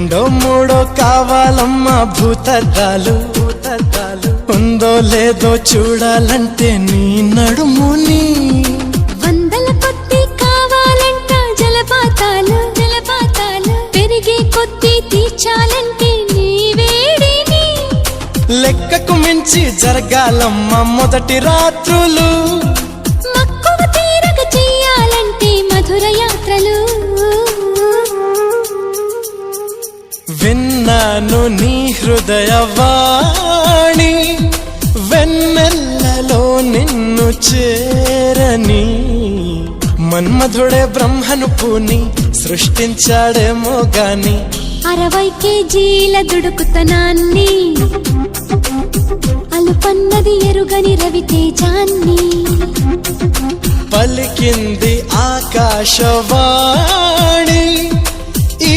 రెండో మూడో కావాలమ్మా భూతద్దాలు ఉందో లేదో చూడాలంటే నీ నడుముని వందల కొద్ది కావాలంట జలపాతాలు పెరిగే కొద్ది తీర్చాలంటే నీ వేడిని లెక్కకు మించి జరగాలమ్మా మొదటి రాత్రులు మక్కువ తీరక చెయ్యాలంటే మధుర యాత్రలు విన్నాను నీ హృదయవాణి వెన్నెల్లలో నిన్ను చేరని మన్మధుడే బ్రహ్మను పూని సృష్టించాడేమో గాని 60 కేజీల దుడుకుతనాన్ని అలుపన్నది ఎరుగని రవితేజాన్ని పలికింది ఆకాశవాణి ఈ